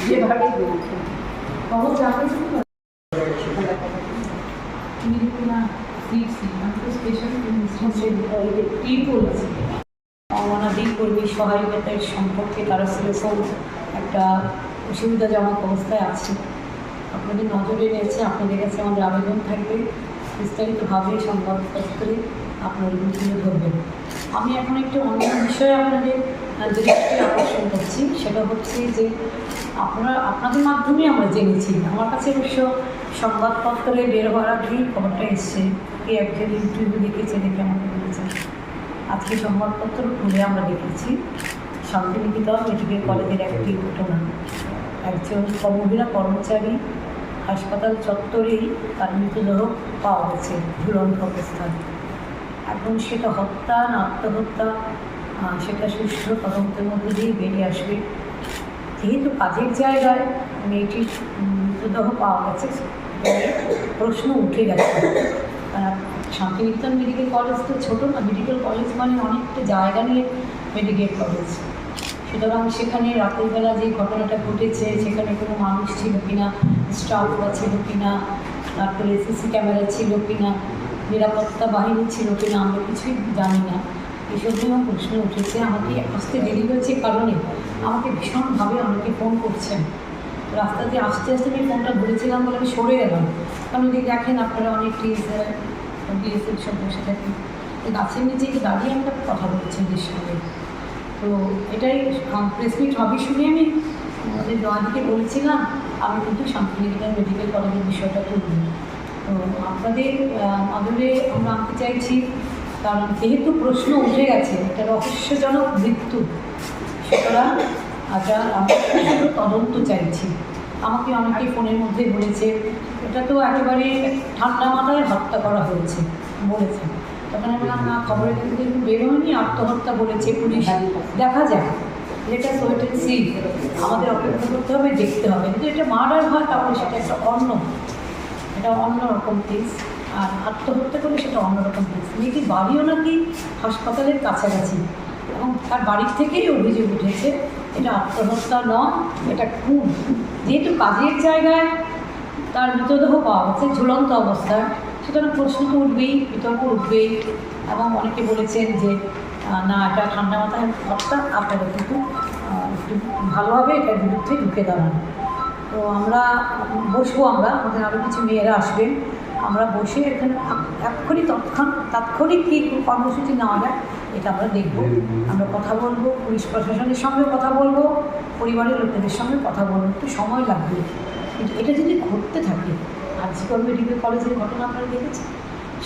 যেভাবে খবর জানতে অনাদিক কর্মী সহায়তার সম্পর্কে তারা সেরকম একটা অসুবিধাজনক অবস্থায় আছে। আপনাদের নজরে এনেছে, আপনাদের কাছে আমাদের আবেদন থাকবে বিস্তারিতভাবে সংবাদপত্রে আপনারা তুলে ধরবেন। আমি এখন একটু অন্য বিষয়ে আপনাদের দৃষ্টি আকর্ষণ করছি, সেটা হচ্ছে যে আপনাদের মাধ্যমে আমরা জেনেছি। আমার কাছে অবশ্য সংবাদপত্রে বের হওয়ার আগেই খবরটা এসছে, কে একজন ইন্টারভিউ দেখেছে দেখে আমাকে বলেছে। আজকে সংবাদপত্র খুলে আমরা দেখেছি শান্তিনিকেতন মেডিকেল কলেজের একটি ঘটনা। একজন মহিলা কর্মচারী হাসপাতাল চত্বরেই তার মৃতদেহ পাওয়া গেছে ঝুলন্ত অবস্থায়। এখন সেটা হত্যা না আত্মহত্যা সেটা সুষ্ঠু তদন্তের মধ্যে দিয়ে বেরিয়ে আসবে। যেহেতু কাজের জায়গায় মেয়েটির মৃতদেহ পাওয়া গেছে, প্রশ্ন উঠে গেছে। শান্তিনিকেতন মেডিকেল কলেজ তো ছোটো না, মেডিকেল কলেজ মানে অনেকটা জায়গা নিয়ে মেডিকেল কলেজ। সুতরাং সেখানে রাতের বেলা যে ঘটনাটা ঘটেছে সেখানে কোনো মানুষ ছিল কিনা, স্টাফরা ছিল কিনা, তারপরে সিসি ক্যামেরা ছিল কিনা, নিরাপত্তা বাহিনী ছিল কিনা, আমরা কিছুই জানি না। এসব নিয়েও প্রশ্ন উঠেছে। আমাকে আসতে দেরি হয়েছে কারণে আমাকে ভীষণভাবে অনেকে ফোন করছেন। রাস্তা দিয়ে আস্তে আস্তে আমি ফোনটা ধরেছিলাম বলে আমি সরে গেলাম, কারণ যদি দেখেন আপনারা অনেক বিএসএফ সব বসে থাকেন, গাছের নিচে দাঁড়িয়ে একটা কথা বলছেন এদের সঙ্গে। তো এটাই প্রেস মিট হবে শুনে আমি আমাদের দোয়াদিকে বলেছিলাম আমি কিন্তু শান্তিনিকেতন মেডিকেল কলেজের বিষয়টা তুলব। তো আপনাদের নজরে আমরা আনতে চাইছি, কারণ যেহেতু প্রশ্ন উঠে গেছে একটা রহস্যজনক মৃত্যু, সুতরাং আমরা শুধু তদন্ত চাইছি। আমাকে অনেকেই ফোনের মধ্যে বলেছে এটা তো একেবারে ঠান্ডা মাথায় হত্যা করা হয়েছে বলেছে। তখন আমি বললাম না, খবরের কিন্তু বেরোয়নি, আত্মহত্যা বলেছে পুলিশ, দেখা যায় যেটা সোয়েটেড সি, আমাদের অপেক্ষা করতে হবে, দেখতে হবে। কিন্তু এটা মার্ডার হয় তাহলে সেটা এটা অন্যরকম কেস, আর আত্মহত্যা করলে সেটা অন্যরকম কেস। মেয়েটির বাড়িও নাকি হাসপাতালের কাছাকাছি এবং তার বাড়ির থেকেই অভিযোগ উঠেছে এটা আত্মহত্যা নয়, এটা খুন। যেহেতু কাজের জায়গায় তার মৃতদেহ পাওয়া গেছে ঝুলন্ত অবস্থায়, সুতরাং প্রশ্ন তো উঠবেই, বিতর্ক উঠবেই। এবং অনেকে বলেছেন যে না, এটা ঠান্ডা মাথায় হত্যা, আপনারা কিন্তু একটু ভালোভাবে এটার বিরুদ্ধে ঢুকে দাঁড়ান। তো আমরা বসবো, আমাদের আরও কিছু মেয়েরা আসবেন, আমরা বসে এখানে তাৎক্ষণিক কী কর্মসূচি নেওয়া যায় এটা আমরা দেখব। আমরা কথা বলবো, পুলিশ প্রশাসনের সঙ্গে কথা বলবো, পরিবারের লোকেদের সঙ্গে কথা বলবো। একটু সময় লাগবে, কিন্তু এটা যদি ঘটতে থাকে, আরজিকর মেডিকেল কলেজের ঘটনা আপনারা দেখেছেন,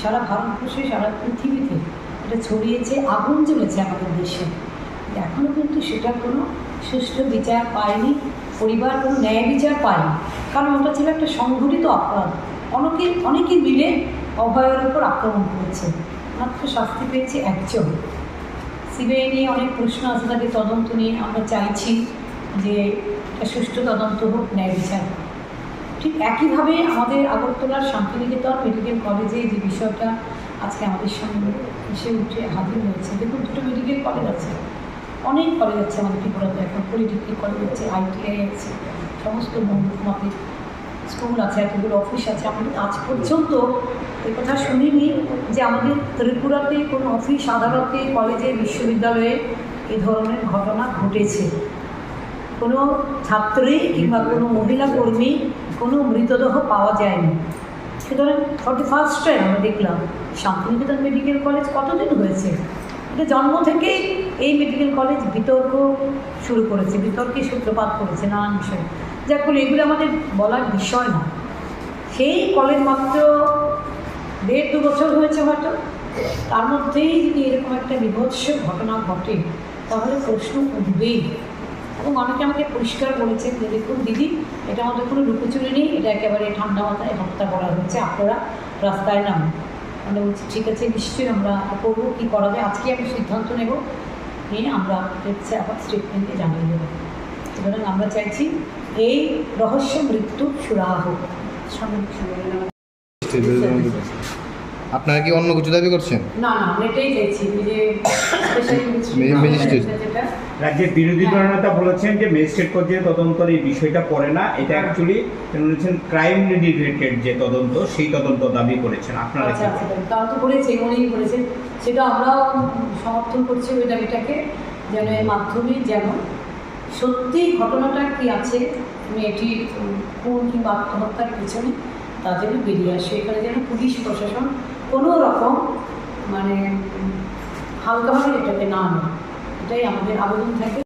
সারা ভারতবর্ষে সারা পৃথিবীতে এটা ছড়িয়েছে, আগুন জ্বলেছে আমাদের দেশে। এখনও কিন্তু সেটা কোনো সুষ্ঠু বিচার পায়নি, পরিবার কোনো ন্যায় বিচার পায়নি, কারণ ওটা ছিল একটা সংঘটিত অপরাধ। অনেকে মিলে অভয়ের উপর আক্রমণ করেছে, মাত্র শাস্তি পেয়েছে একজন। সিবিআই নিয়ে অনেক প্রশ্ন আছে, তাদের তদন্ত নিয়ে আমরা চাইছি যে একটা সুষ্ঠু তদন্ত হোক, ন্যায় বিচার। ঠিক একইভাবে আমাদের আগরতলার শান্তিনিকেতন মেডিকেল কলেজে যে বিষয়টা আজকে আমাদের সঙ্গে এসে উঠে হাজির হয়েছে, দেখুন দুটো মেডিকেল কলেজ আছে, অনেক কলেজ আছে আমাদের ত্রিপুরাতে, এখন পলিটেকনিক কলেজ আছে, ITI আছে, সমস্ত মতের স্কুল আছে, এতগুলো অফিস আছে। আমরা আজ পর্যন্ত এই কথা শুনিনি যে আমাদের ত্রিপুরাতে কোনো অফিস, আদালতে, কলেজে, বিশ্ববিদ্যালয়ে এই ধরনের ঘটনা ঘটেছে। কোনো ছাত্রী কিংবা কোনো মহিলা কর্মী কোনো মৃতদেহ পাওয়া যায়নি। সুতরাং 41st টাইম আমরা দেখলাম শান্তিনিকেতন মেডিকেল কলেজ কতদিন হয়েছে, এটা জন্ম থেকেই এই মেডিকেল কলেজ বিতর্ক শুরু করেছে, বিতর্কে সূত্রপাত করেছে নানান বিষয়। যার ফলে এগুলো আমাদের বলার বিষয় না। সেই কলেজ মাত্র 1.5-2 বছর হয়েছে হয়তো, তার মধ্যেই যদি এরকম একটা বিভৎস ঘটনা ঘটে তাহলে প্রশ্ন উঠবেই। এবং অনেকে আমাকে পরিষ্কার বলেছেন যে দেখুন দিদি, এটা আমাদের কোনো লুকোচুরি নেই, এটা একেবারে ঠান্ডা মাথায় হত্যা করা হয়েছে, আপনারা রাস্তায় নাম। আমরা বলছি ঠিক আছে, নিশ্চয়ই আমরা করবো, কী করা যায় আজকে আমি সিদ্ধান্ত নেব, নিয়ে আমরা হচ্ছে আবার স্টেটমেন্টে জানিয়ে দেবো। সুতরাং আমরা চাইছি এই রহস্য মৃত্যু সুরাহা হোক। আপনারা কি অন্য কিছু দাবি করছেন? না না, আমরা এটাই চাইছি যে ম্যাজিস্ট্রেট। যেটা রাজ্যের বিরোধী দলনেতা বলেছেন যে ম্যাজিস্ট্রেট পর্যায়ে তদন্তের এই বিষয়টা পড়ে না, এটা অ্যাকচুয়ালি বলেছেন ক্রাইম রিলেটেড যে তদন্ত, সেই তদন্ত দাবি করেছেন। আপনারা আচ্ছা আচ্ছা, তাও তো বলেছে, উনিই বলেছেন, সেটা আমরাও সমর্থন করছি ওই দাবিটাকে, যেন এর মাধ্যমে যেন সত্যি ঘটনাটা কি আছে, মেয়েটি খুন কিংবা আত্মহত্যার পিছনে তা যেন বেরিয়ে আসে। এখানে যেন পুলিশ প্রশাসন কোনো রকম মানে হালকাভাবে এটাকে না নেয়, এটাই আমাদের আবেদন থাকে।